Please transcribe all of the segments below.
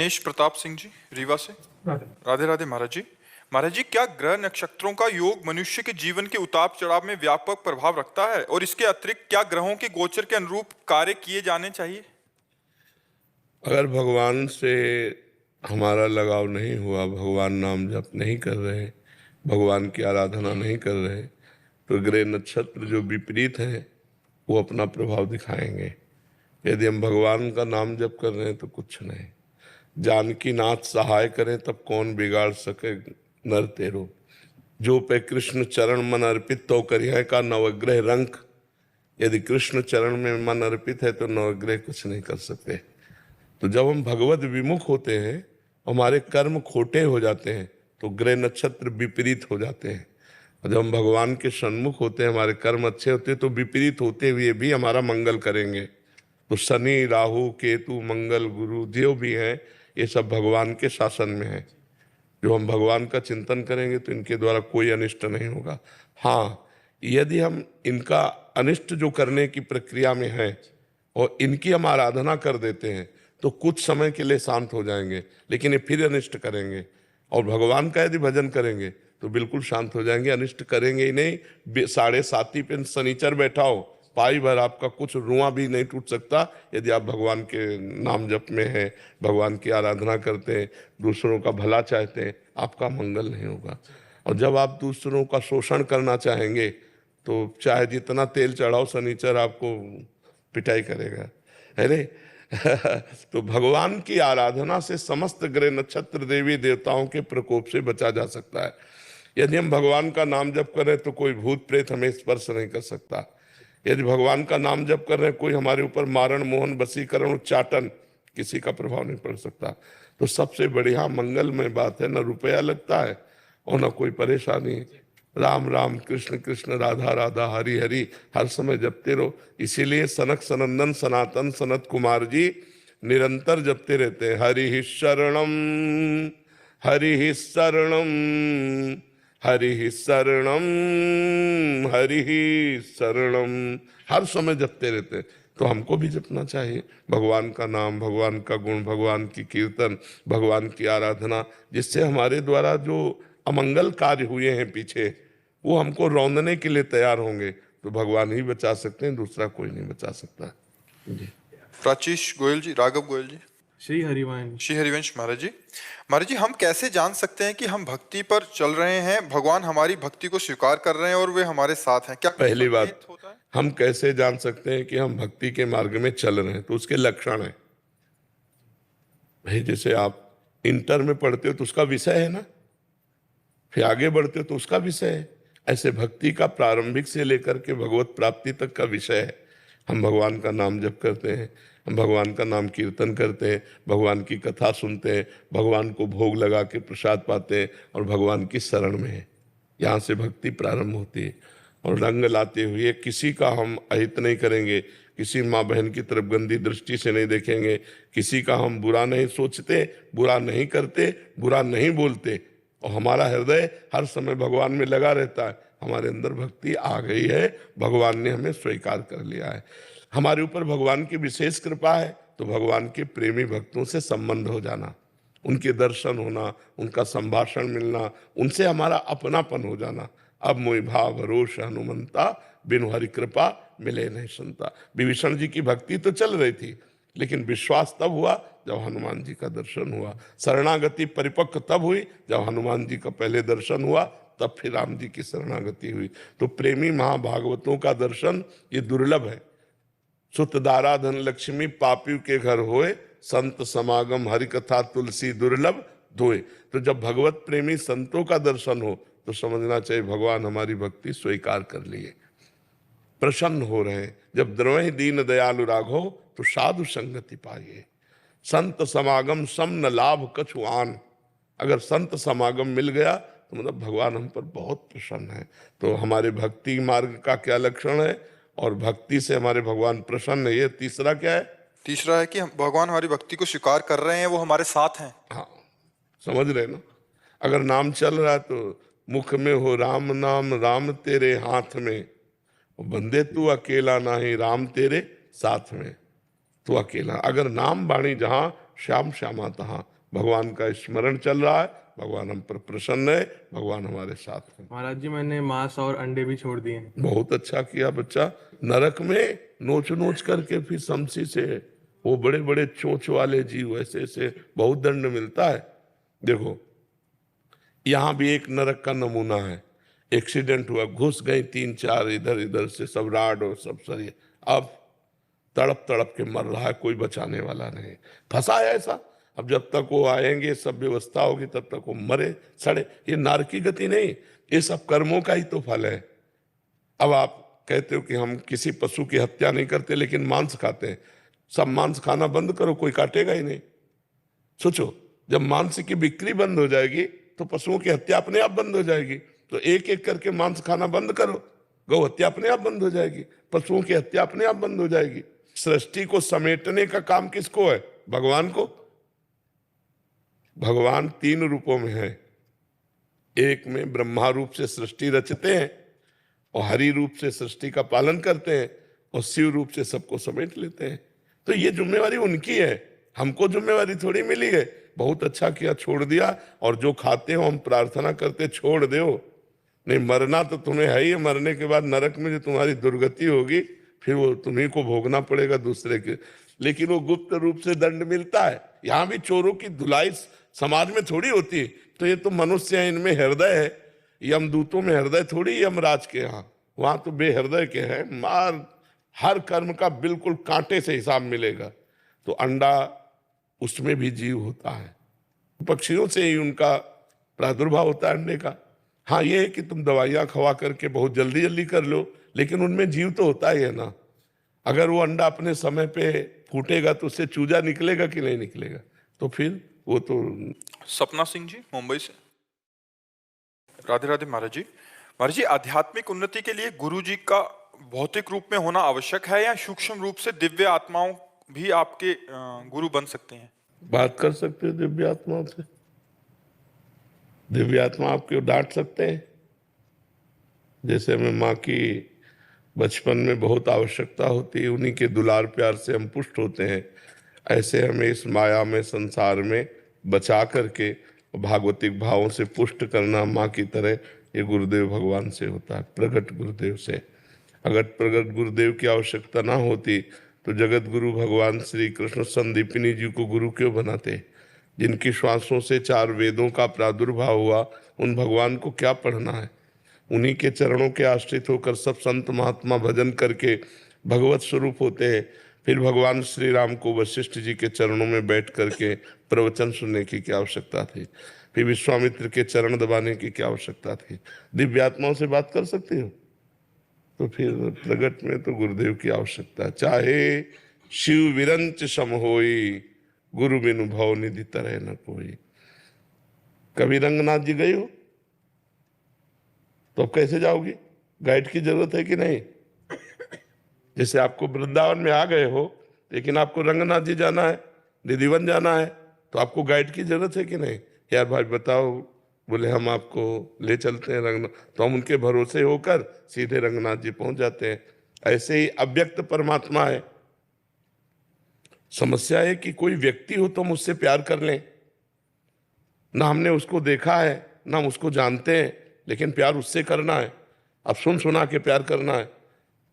दिनेश प्रताप सिंह जी, रीवा से। राधे राधे राधे महाराज जी। महाराज जी, क्या ग्रह नक्षत्रों का योग मनुष्य के जीवन के उतार चढ़ाव में व्यापक प्रभाव रखता है, और इसके अतिरिक्त क्या ग्रहों के गोचर के अनुरूप कार्य किए जाने चाहिए? अगर भगवान से हमारा लगाव नहीं हुआ, भगवान नाम जप नहीं कर रहे, भगवान की आराधना नहीं कर रहे, तो ग्रह नक्षत्र जो विपरीत हैं वो अपना प्रभाव दिखाएंगे। यदि हम भगवान का नाम जप कर रहे हैं तो कुछ नहीं। जानकी नाथ सहाय करें तब कौन बिगाड़ सके नर तेरो, जो पे कृष्ण चरण मन अर्पित तो करिए का नवग्रह रंक। यदि कृष्ण चरण में मन अर्पित है तो नवग्रह कुछ नहीं कर सकते। तो जब हम भगवत विमुख होते हैं, हमारे कर्म खोटे हो जाते हैं, तो ग्रह नक्षत्र विपरीत हो जाते हैं। और जब हम भगवान के सन्मुख होते हैं, हमारे कर्म अच्छे होते हैं, तो विपरीत होते हुए भी हमारा मंगल करेंगे। तो शनि, राहु, केतु, मंगल, गुरु जो भी हैं, ये सब भगवान के शासन में है। जो हम भगवान का चिंतन करेंगे तो इनके द्वारा कोई अनिष्ट नहीं होगा। हाँ, यदि हम इनका अनिष्ट जो करने की प्रक्रिया में है और इनकी हम आराधना कर देते हैं तो कुछ समय के लिए शांत हो जाएंगे, लेकिन ये फिर अनिष्ट करेंगे। और भगवान का यदि भजन करेंगे तो बिल्कुल शांत हो जाएंगे, अनिष्ट करेंगे ही नहीं। 7.5 पे शनिचर बैठा हो, पाई भर आपका कुछ रुआं भी नहीं टूट सकता। यदि आप भगवान के नाम जप में हैं, भगवान की आराधना करते हैं, दूसरों का भला चाहते हैं, आपका मंगल नहीं होगा। और जब आप दूसरों का शोषण करना चाहेंगे तो चाहे जितना तेल चढ़ाओ, शनिचर आपको पिटाई करेगा, है नहीं? तो भगवान की आराधना से समस्त ग्रह नक्षत्र देवी देवताओं के प्रकोप से बचा जा सकता है। यदि हम भगवान का नाम जप करें तो कोई भूत प्रेत हमें स्पर्श नहीं कर सकता। यदि भगवान का नाम जप कर रहे हैं, कोई हमारे ऊपर मारण, मोहन, वशीकरण, उच्चाटन, किसी का प्रभाव नहीं पड़ सकता। तो सबसे बढ़िया मंगलमय बात है, न रुपया लगता है और न कोई परेशानी। राम राम, कृष्ण कृष्ण, राधा राधा, हरि हरि हर समय जपते रहो। इसीलिए सनक सनंदन सनातन सनत कुमार जी निरंतर जपते रहते हैं, हरि ही शरणम, हरि ही शरणम, हरि ही शरणम, हरि ही शरणम, हर समय जपते रहते हैं। तो हमको भी जपना चाहिए भगवान का नाम, भगवान का गुण, भगवान की कीर्तन, भगवान की आराधना, जिससे हमारे द्वारा जो अमंगल कार्य हुए हैं पीछे, वो हमको रौंदने के लिए तैयार होंगे। तो भगवान ही बचा सकते हैं, दूसरा कोई नहीं बचा सकता जी। प्राचीश गोयल जी, राघव गोयल जी। श्री हरिवंश। श्री हरिवंश महाराज जी। महाराज जी, हम कैसे जान सकते हैं कि हम भक्ति पर चल रहे हैं, भगवान हमारी भक्ति को स्वीकार कर रहे हैं और वे हमारे साथ हैं? क्या पहली बात, होता है? हम कैसे जान सकते हैं कि हम भक्ति के मार्ग में चल रहे हैं? तो उसके लक्षण है भाई। जैसे आप इंटर में पढ़ते हो तो उसका विषय है ना, फिर आगे बढ़ते हो तो उसका विषय है। ऐसे भक्ति का प्रारंभिक से लेकर के भगवत प्राप्ति तक का विषय है। हम भगवान का नाम जप करते हैं, हम भगवान का नाम कीर्तन करते हैं, भगवान की कथा सुनते हैं, भगवान को भोग लगा के प्रसाद पाते हैं और भगवान की शरण में है। यहाँ से भक्ति प्रारंभ होती है। और रंग लाते हुए किसी का हम अहित नहीं करेंगे, किसी माँ बहन की तरफ गंदी दृष्टि से नहीं देखेंगे, किसी का हम बुरा नहीं सोचते, बुरा नहीं करते, बुरा नहीं बोलते, और हमारा हृदय हर समय भगवान में लगा रहता है। हमारे अंदर भक्ति आ गई है, भगवान ने हमें स्वीकार कर लिया है, हमारे ऊपर भगवान की विशेष कृपा है। तो भगवान के प्रेमी भक्तों से संबंध हो जाना, उनके दर्शन होना, उनका संभाषण मिलना, उनसे हमारा अपनापन हो जाना। अब मोहि भाव रोष हनुमंता, बिनु हरि कृपा मिले नहीं संता। विभीषण जी की भक्ति तो चल रही थी, लेकिन विश्वास तब हुआ जब हनुमान जी का दर्शन हुआ। शरणागति परिपक्व तब हुई जब हनुमान जी का पहले दर्शन हुआ, तब फिर राम जी की शरणागति हुई। तो प्रेमी महाभागवतों का दर्शन ये दुर्लभ है। सुत दारा धन लक्ष्मी पापियों के घर होए, संत समागम हरि कथा तुलसी दुर्लभ धोए। तो जब भगवत प्रेमी संतों का दर्शन हो तो समझना चाहिए भगवान हमारी भक्ति स्वीकार कर लिए, प्रसन्न हो रहे हैं। जब द्रवहि दीन दयालु राघो तो साधु संगति पाइए। संत समागम सम न लाभ कछु आन। अगर संत समागम मिल गया तो मतलब भगवान हम पर बहुत प्रसन्न है। तो हमारे भक्ति मार्ग का क्या लक्षण है, और भक्ति से हमारे भगवान प्रसन्न है। ये तीसरा क्या है? तीसरा है कि हम भगवान हमारी भक्ति को स्वीकार कर रहे हैं, वो हमारे साथ हैं। हाँ, समझ रहे ना। अगर नाम चल रहा है तो मुख में हो राम नाम, राम तेरे हाथ में, बंदे तू अकेला नहीं, राम तेरे साथ में, तू अकेला। अगर नाम वाणी जहां श्याम श्यामातः। भगवान का स्मरण चल रहा है, भगवान हम पर प्रसन्न है, भगवान हमारे साथ हैं। महाराज जी, मैंने मांस और अंडे भी छोड़ दिए हैं। बहुत अच्छा किया बच्चा। नरक में नोच नोच करके फिर शमशी से वो बड़े बड़े चोंच वाले जीव ऐसे ऐसे बहुत दंड मिलता है। देखो यहां भी एक नरक का नमूना है। एक्सीडेंट हुआ, घुस गई 3-4 इधर इधर से सब राड और सब सरिये, अब तड़प तड़प के मर रहा है, कोई बचाने वाला नहीं, फंसा है ऐसा। अब जब तक वो आएंगे, सब व्यवस्था होगी, तब तक वो मरे सड़े। ये नार की गति नहीं, ये सब कर्मों का ही तो फल है। अब आप कहते हो कि हम किसी पशु की हत्या नहीं करते लेकिन मांस खाते हैं, सब मांस खाना बंद करो, कोई काटेगा ही नहीं। सोचो, जब मांस की बिक्री बंद हो जाएगी तो पशुओं की हत्या अपने आप बंद हो जाएगी। तो एक एक करके मांस खाना बंद करो, गौ हत्या अपने आप बंद हो जाएगी, पशुओं की हत्या अपने आप बंद हो जाएगी। सृष्टि को समेटने का काम किसको है? भगवान को। भगवान 3 रूपों में है। एक में ब्रह्मा रूप से सृष्टि रचते हैं और हरि रूप से सृष्टि का पालन करते हैं और शिव रूप से सबको समेट लेते हैं। तो ये जिम्मेवारी उनकी है, हमको जिम्मेवारी थोड़ी मिली है। बहुत अच्छा किया, छोड़ दिया। और जो खाते हो हम प्रार्थना करते छोड़ दो, नहीं मरना तो तुम्हें है ही, मरने के बाद नरक में जो तुम्हारी दुर्गति होगी फिर वो तुम्ही को भोगना पड़ेगा दूसरे के, लेकिन वो गुप्त रूप से दंड मिलता है। यहाँ भी चोरों की धुलाई समाज में थोड़ी होती है, तो ये तो मनुष्य है, इनमें हृदय है। यमदूतों में हृदय थोड़ी यमराज के यहाँ, वहां तो बेहृदय के हैं। मार हर कर्म का बिल्कुल कांटे से हिसाब मिलेगा। तो अंडा, उसमें भी जीव होता है, पक्षियों से ही उनका प्रादुर्भाव होता है अंडे का। हाँ ये है कि तुम दवाइयाँ खवा करके बहुत जल्दी जल्दी कर लो, लेकिन उनमें जीव तो होता ही है ना। अगर वो अंडा अपने समय पे फूटेगा तो उससे चूजा निकलेगा कि नहीं निकलेगा? तो फिर वो तो। सपना सिंह जी मुंबई से। राधे राधे महाराज जी। महाराज जी, आध्यात्मिक उन्नति के लिए गुरु जी का भौतिक रूप में होना आवश्यक है या सूक्ष्म रूप से दिव्य आत्माओं भी आपके गुरु बन सकते हैं? बात कर सकते हो दिव्य आत्माओं से, दिव्य आत्मा आपको डांट सकते हैं। जैसे हमें माँ की बचपन में बहुत आवश्यकता होती है, उन्हीं के दुलार प्यार से हम पुष्ट होते हैं, ऐसे हमें इस माया में संसार में बचा करके भागवतिक भावों से पुष्ट करना माँ की तरह ये गुरुदेव भगवान से होता है, प्रगट गुरुदेव से। अगर प्रगट गुरुदेव की आवश्यकता ना होती तो जगत गुरु भगवान श्री कृष्ण संदीपिनी जी को गुरु क्यों बनाते? जिनकी श्वासों से 4 वेदों का प्रादुर्भाव हुआ, उन भगवान को क्या पढ़ना है? उन्हीं के चरणों के आश्रित होकर सब संत महात्मा भजन करके भगवत स्वरूप होते हैं। फिर भगवान श्री राम को वशिष्ठ जी के चरणों में बैठ करके प्रवचन सुनने की क्या आवश्यकता थी? फिर विश्वामित्र के चरण दबाने की क्या आवश्यकता थी? दिव्य आत्माओं से बात कर सकते हो? तो फिर प्रगट में तो गुरुदेव की आवश्यकता है। चाहे शिव विरंच सम होई, गुरु बिनु भव निधि तरह न कोई। कभी रंगनाथ जी गए हो तो अब कैसे जाओगे? गाइड की जरूरत है कि नहीं? जैसे आपको वृंदावन में आ गए हो लेकिन आपको रंगनाथ जी जाना है, निधिवन जाना है, तो आपको गाइड की जरूरत है कि नहीं? यार भाई बताओ, बोले हम आपको ले चलते हैं रंगनाथ, तो हम उनके भरोसे होकर सीधे रंगनाथ जी पहुंच जाते हैं। ऐसे ही अव्यक्त परमात्मा है। समस्या है कि कोई व्यक्ति हो तो हम उससे प्यार कर लें, ना हमने उसको देखा है ना हम उसको जानते हैं, लेकिन प्यार उससे करना है। अब सुन सुना के प्यार करना है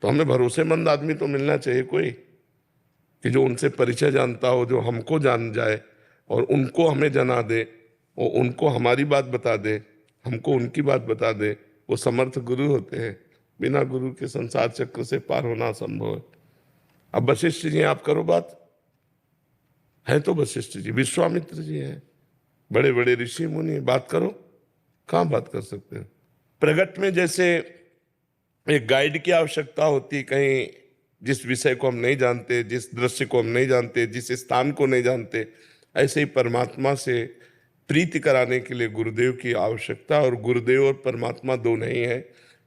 तो हमें भरोसेमंद आदमी तो मिलना चाहिए कोई, कि जो उनसे परिचय जानता हो, जो हमको जान जाए और उनको हमें जना दे और उनको हमारी बात बता दे, हमको उनकी बात बता दे। वो समर्थ गुरु होते हैं। बिना गुरु के संसार चक्र से पार होना असंभव है। अब वशिष्ठ जी आप करो बात, है तो वशिष्ठ जी, विश्वामित्र जी हैं, बड़े बड़े ऋषि मुनि, बात करो। कहाँ बात कर सकते हैं? प्रगट में जैसे एक गाइड की आवश्यकता होती, कहीं जिस विषय को हम नहीं जानते, जिस दृश्य को हम नहीं जानते, जिस स्थान को नहीं जानते, ऐसे ही परमात्मा से प्रीति कराने के लिए गुरुदेव की आवश्यकता। और गुरुदेव और परमात्मा दो नहीं है,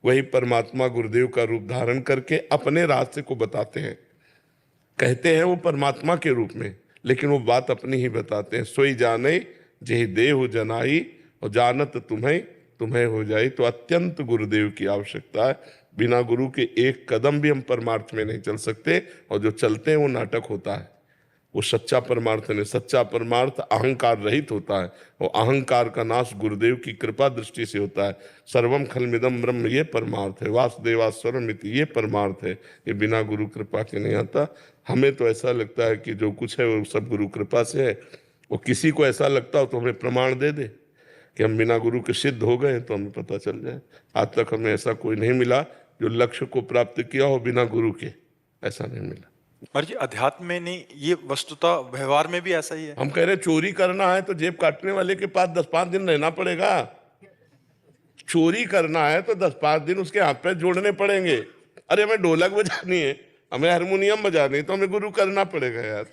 वही परमात्मा गुरुदेव का रूप धारण करके अपने रास्ते को बताते हैं। कहते हैं वो परमात्मा के रूप में, लेकिन वो बात अपनी ही बताते हैं। सोई जाने जेहि देहु जनाई, और जानत तुम्हें हो जाए। तो अत्यंत गुरुदेव की आवश्यकता है। बिना गुरु के एक कदम भी हम परमार्थ में नहीं चल सकते, और जो चलते हैं वो नाटक होता है। वो सच्चा परमार्थ नहीं। सच्चा परमार्थ अहंकार रहित होता है, और अहंकार का नाश गुरुदेव की कृपा दृष्टि से होता है। सर्वम खलमिदम ब्रह्म, ये परमार्थ है। वासुदेवास्वरमिति, ये परमार्थ है। ये बिना गुरु कृपा के नहीं आता। हमें तो ऐसा लगता है कि जो कुछ है वो सब गुरु कृपा से है। वो किसी को ऐसा लगता हो तो हमें प्रमाण दे दे कि हम बिना गुरु के सिद्ध हो गए, तो हमें पता चल जाए। आज तक हमें ऐसा कोई नहीं मिला जो लक्ष्य को प्राप्त किया हो बिना गुरु के, ऐसा नहीं मिला। महाराज जी, अध्यात्म में नहीं, ये वस्तुतः व्यवहार में भी ऐसा ही है। हम कह रहे चोरी करना है तो जेब काटने वाले के पास 10-5 दिन रहना पड़ेगा। चोरी करना है तो 10-5 दिन उसके हाथ पैर जोड़ने पड़ेंगे। अरे हमें ढोलक बजानी है, हमें हारमोनियम बजानी है, तो हमें गुरु करना पड़ेगा यार।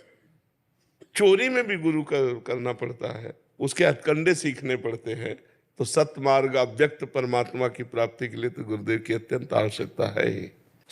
चोरी में भी गुरु करना पड़ता है, उसके हथकंडे सीखने पड़ते हैं। तो सतमार्ग अव्यक्त परमात्मा की प्राप्ति के लिए तो गुरुदेव की अत्यंत आवश्यकता है ही।